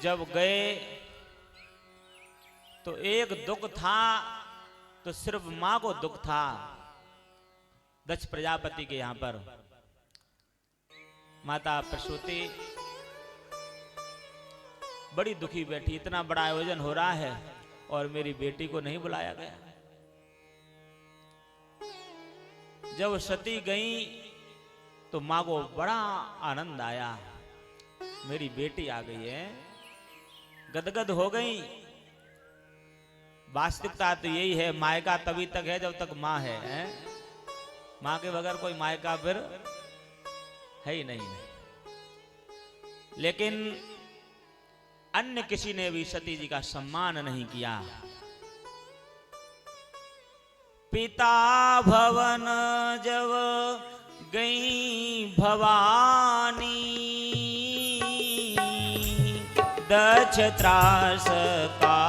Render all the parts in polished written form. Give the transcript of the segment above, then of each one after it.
जब गए तो एक दुख था, तो सिर्फ मां को दुख था। दक्ष प्रजापति के यहां पर माता प्रसूति बड़ी दुखी बैठी, इतना बड़ा आयोजन हो रहा है और मेरी बेटी को नहीं बुलाया गया। जब सती गई तो मां को बड़ा आनंद आया, मेरी बेटी आ गई है, गदगद हो गई। वास्तविकता तो यही है, मायका तभी तक है जब तक मां है? मां के बगैर कोई मायका फिर है ही नहीं। लेकिन अन्य किसी ने भी सती जी का सम्मान नहीं किया। पिता भवन जब गई भवानी, दक्ष त्रास का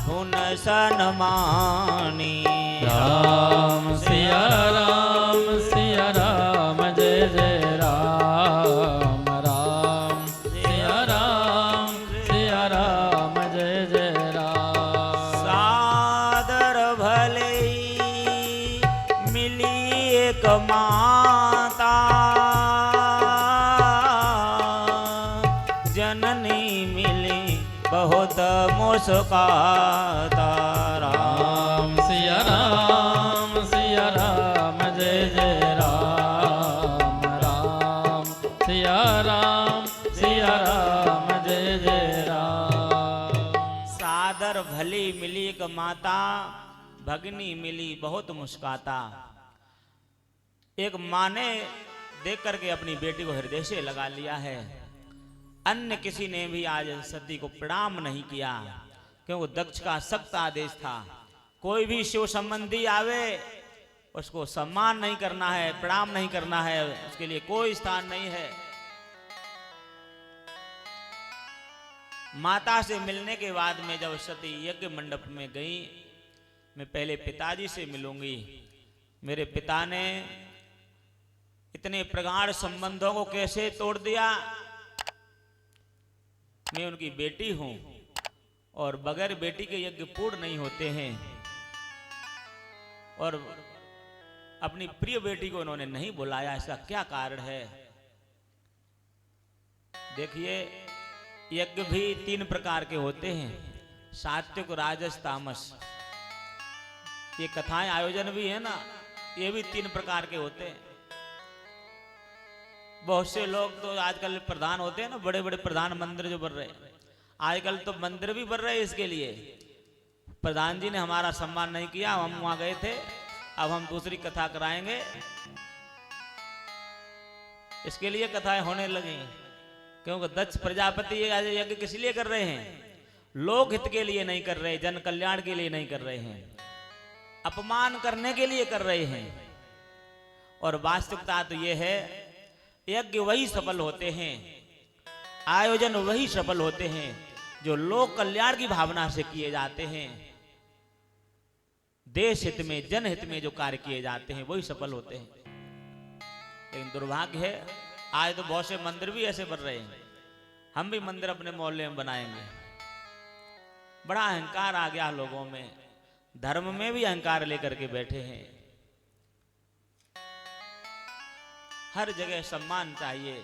हुन सन्मानी। राम सिया राम जय जय राम, राम सिया राम जय जय राम। सादर भले मिली एक माता, जननी मिली बहुत मुस्काता। राम सिया राम जय जय राम, राम सिया राम जय जय राम। सादर भली मिली एक माता, भगनी मिली बहुत मुस्काता। एक माँ ने देख करके अपनी बेटी को हृदय से लगा लिया है। अन्य किसी ने भी आज सती को प्रणाम नहीं किया, क्योंकि दक्ष का सख्त आदेश था, कोई भी शिव संबंधी आवे उसको सम्मान नहीं करना है, प्रणाम नहीं करना है, उसके लिए कोई स्थान नहीं है। माता से मिलने के बाद में जब सती यज्ञ मंडप में गई, मैं पहले पिताजी से मिलूंगी। मेरे पिता ने इतने प्रगाढ़ संबंधों को कैसे तोड़ दिया। मैं उनकी बेटी हूं और बगैर बेटी के यज्ञ पूर्ण नहीं होते हैं, और अपनी प्रिय बेटी को उन्होंने नहीं बुलाया, इसका क्या कारण है? देखिए, यज्ञ भी 3 प्रकार के होते हैं, सात्विक, राजस, तामस। ये कथाएं आयोजन भी है ना, ये भी 3 प्रकार के होते हैं। बहुत से लोग तो आजकल प्रधान होते हैं ना, बड़े बड़े प्रधान मंदिर जो बन रहे हैं, आजकल तो मंदिर भी बन रहे हैं इसके लिए। प्रधान जी ने हमारा सम्मान नहीं किया, हम वहां गए थे, अब हम दूसरी कथा कराएंगे, इसके लिए कथाएं होने लगी। क्योंकि दक्ष प्रजापति यज्ञ किस लिए कर रहे हैं? लोक हित के लिए नहीं कर रहे, जन कल्याण के लिए नहीं कर रहे हैं, अपमान करने के लिए कर रहे हैं। और वास्तविकता तो यह है, यज्ञ वही सफल होते हैं, आयोजन वही सफल होते हैं जो लोक कल्याण की भावना से किए जाते हैं। देश हित में, जनहित में जो कार्य किए जाते हैं वही सफल होते हैं। लेकिन दुर्भाग्य है, आज तो बहुत से मंदिर भी ऐसे बन रहे हैं। हम भी मंदिर अपने मोहल्ले में बनाएंगे। बड़ा अहंकार आ गया लोगों में, धर्म में भी अहंकार लेकर के बैठे हैं। हर जगह सम्मान चाहिए।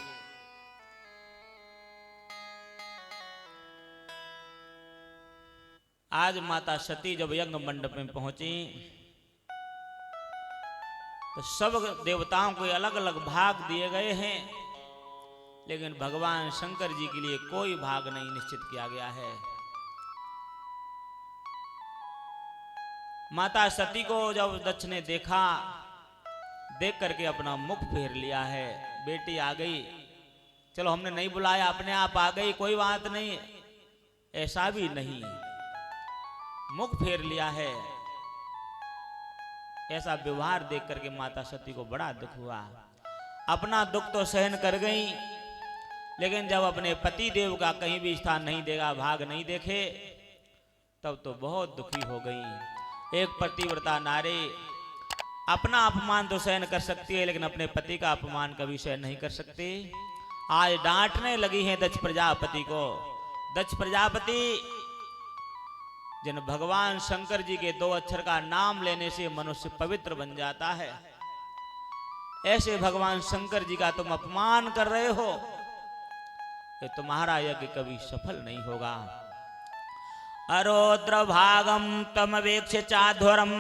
आज माता सती जब यज्ञ मंडप में पहुंची तो सब देवताओं को अलग अलग भाग दिए गए हैं, लेकिन भगवान शंकर जी के लिए कोई भाग नहीं निश्चित किया गया है। माता सती को जब दक्ष ने देखा, देख करके अपना मुख फेर लिया है। बेटी आ गई, चलो हमने नहीं बुलाया, अपने आप आ गई, कोई बात नहीं, ऐसा भी नहीं, मुख फेर लिया है। ऐसा व्यवहार देख करके माता सती को बड़ा दुख हुआ। अपना दुख तो सहन कर गई, लेकिन जब अपने पति देव का कहीं भी स्थान नहीं देगा, भाग नहीं देखे, तब तो बहुत दुखी हो गई। एक पतिव्रता नारी अपना अपमान तो सहन कर सकती है, लेकिन अपने पति का अपमान कभी सहन नहीं कर सकती। आज डांटने लगी है दक्ष प्रजापति को। दक्ष प्रजापति जिन भगवान शंकर जी के 2 अक्षर का नाम लेने से मनुष्य पवित्र बन जाता है, ऐसे भगवान शंकर जी का तुम अपमान कर रहे हो, कि तुम्हारा यज्ञ कभी सफल नहीं होगा। अरोद्र भागम तमवेक्ष चाध्वरम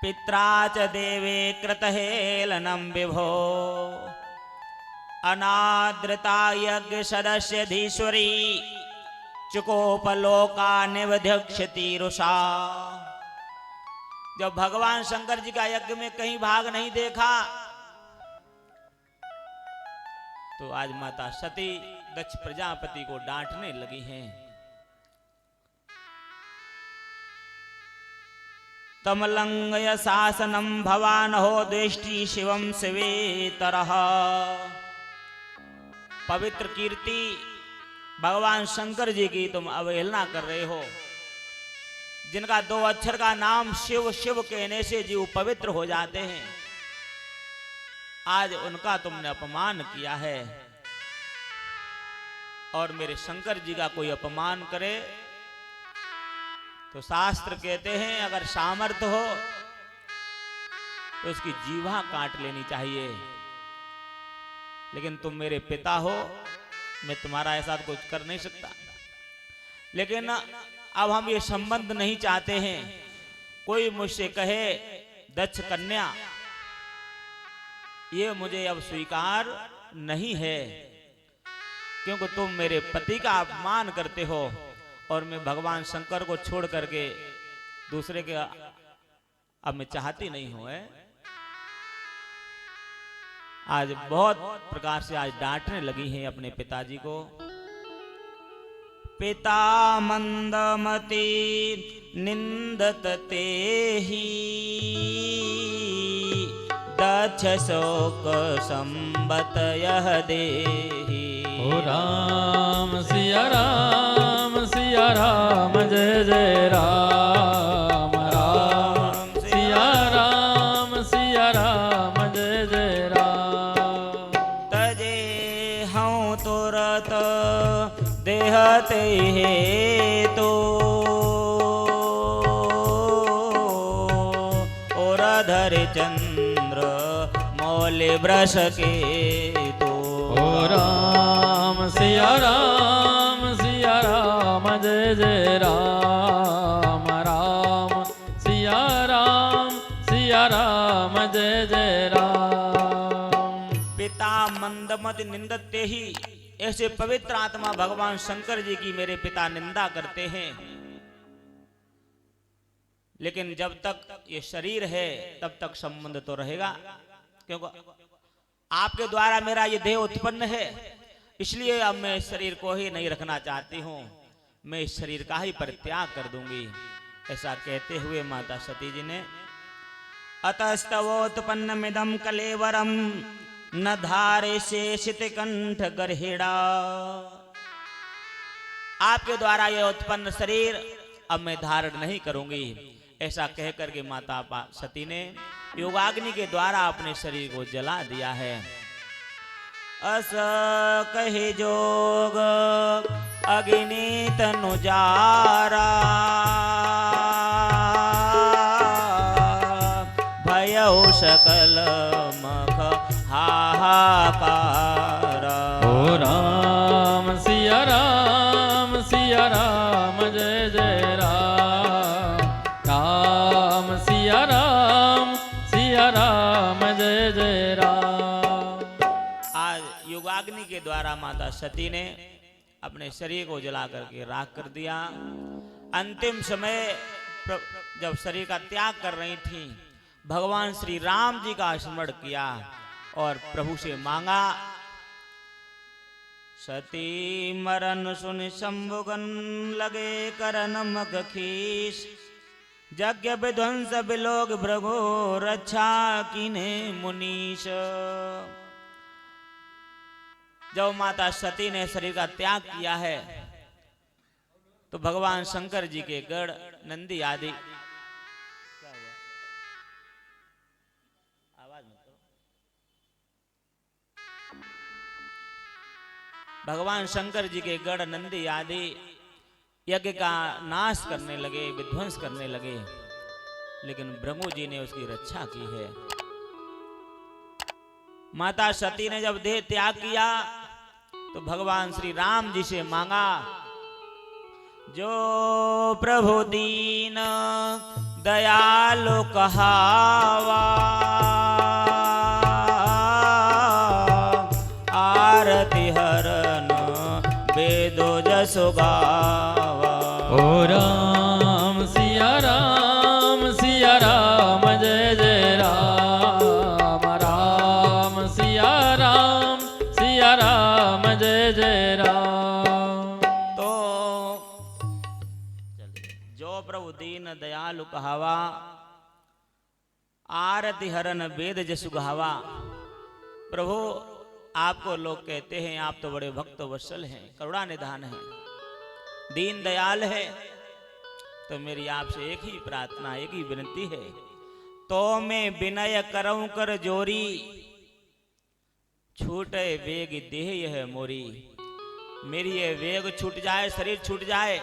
पित्रा च देवे कृतहेलनम विभो अनाद्रता यज्ञ सदस्य धीश्वरी चुकोपलोका निवध्यक्षति रुषा। जब भगवान शंकर जी का यज्ञ में कहीं भाग नहीं देखा, तो आज माता सती दक्ष प्रजापति को डांटने लगी हैं। तमलंगय शासनम भवान हो द्वेष्टि शिवम शिवेतरः। पवित्र कीर्ति भगवान शंकर जी की तुम अवहेलना कर रहे हो, जिनका 2 अक्षर का नाम शिव शिव कहने से जीव पवित्र हो जाते हैं। आज उनका तुमने अपमान किया है, और मेरे शंकर जी का कोई अपमान करे तो शास्त्र कहते हैं अगर सामर्थ्य हो तो उसकी जीवा काट लेनी चाहिए। लेकिन तुम मेरे पिता हो, मैं तुम्हारा ऐसा कुछ कर नहीं सकता। लेकिन अब हम ये संबंध नहीं चाहते हैं। कोई मुझसे कहे दक्ष कन्या, ये मुझे अब स्वीकार नहीं है, क्योंकि तुम मेरे पति का अपमान करते हो, और मैं भगवान शंकर को छोड़ करके दूसरे के अब मैं चाहती नहीं हूं। आज बहुत प्रकार से आज डांटने लगी हैं अपने पिताजी को। पिता मंदमति निंदत ते ही दक्ष शोक संबत यह देहि। ओ राम सिया राम जय जय राम राम सिया राम जय जय राम। तजे हूँ तुरत देहते हेतु और धर चंद्र मौल ब्रश के तो। ओ राम सिया राम जय जय राम राम सिया राम जय जय राम। पिता मंदमत निंदते ही, ऐसे पवित्र आत्मा भगवान शंकर जी की मेरे पिता निंदा करते हैं। लेकिन जब तक ये शरीर है तब तक संबंध तो रहेगा, क्योंकि आपके द्वारा मेरा ये देह उत्पन्न है, इसलिए अब मैं इस शरीर को ही नहीं रखना चाहती हूँ, मैं इस शरीर का ही परित्याग कर दूंगी। ऐसा कहते हुए माता सती जी ने अतस्तवोत्पन्नमिदं कलेवरम न धारे से शितकंठ गर्हिड़ा। आपके द्वारा यह उत्पन्न शरीर अब मैं धारण नहीं करूंगी। ऐसा कह करके माता सती ने योगाग्नि के द्वारा अपने शरीर को जला दिया है। अस कहे जोग अग्नि तनु जारा भयो सकल मख हाहाकार। ओ राम सिया राम जय जय राम राम सिया राम जय जय राम। आज योगाग्नि के द्वारा माता सती ने अपने शरीर को जला करके राख कर दिया। अंतिम समय जब शरीर का त्याग कर रही थी, भगवान श्री राम जी का स्मरण किया और प्रभु से मांगा। सती मरण सुन शंभुगन लगे करन मग खीस। यज्ञ विध्वंस बिलोग भृगो रक्षा कीने मुनीश। जब माता सती ने शरीर का त्याग किया है तो भगवान शंकर जी के गढ़ नंदी आदि भगवान शंकर जी के गढ़ नंदी आदि यज्ञ का नाश करने लगे, विध्वंस करने लगे, लेकिन भृगु जी ने उसकी रक्षा की है। माता सती ने जब देह त्याग किया तो भगवान श्री राम जी से मांगा, जो प्रभु दीन दयालु कहावा, आरती हरन वेदो जसो गावा। ओ राम सिया राम जय जय राम, राम सिया राम जय जय राम। तो जो प्रभु दीन दयालु कहावा, आरती हरन वेद जसु गावा। प्रभु आपको लोग कहते हैं आप तो बड़े भक्त वत्सल हैं, करुणा निधान है, दीन दयाल है। तो मेरी आपसे एक ही प्रार्थना, एक ही विनती है, तो मैं विनय करऊं कर जोरी, छूटे वेग देह यह मोरी। मेरी ये वेग छूट जाए, शरीर छूट जाए,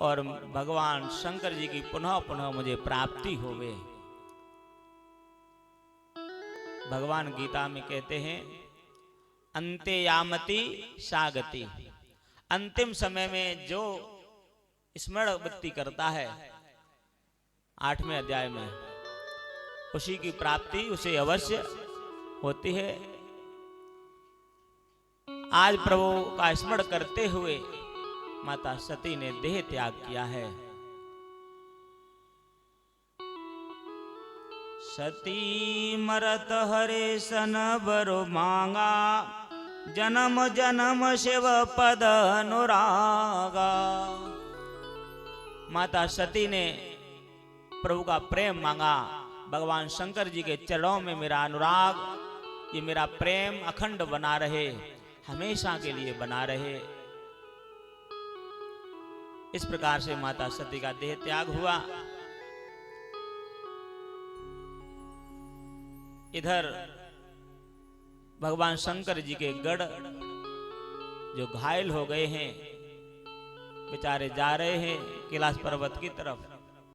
और भगवान शंकर जी की पुनः पुनः मुझे प्राप्ति होवे। भगवान गीता में कहते हैं, अंते यामति सागति। अंतिम समय में जो स्मरण भक्ति करता है, 8वें अध्याय में, उसी की प्राप्ति उसे अवश्य होती है। आज प्रभु का स्मरण करते हुए माता सती ने देह त्याग किया है। सती मरत हरे सन बरो मांगा, जन्म जन्म शिव पद अनुरागा। माता सती ने प्रभु का प्रेम मांगा, भगवान शंकर जी के चरणों में मेरा अनुराग, ये मेरा प्रेम अखंड बना रहे, हमेशा के लिए बना रहे। इस प्रकार से माता सती का देह त्याग हुआ। इधर भगवान शंकर जी के गढ़ जो घायल हो गए हैं, बेचारे जा रहे हैं कैलाश पर्वत की तरफ।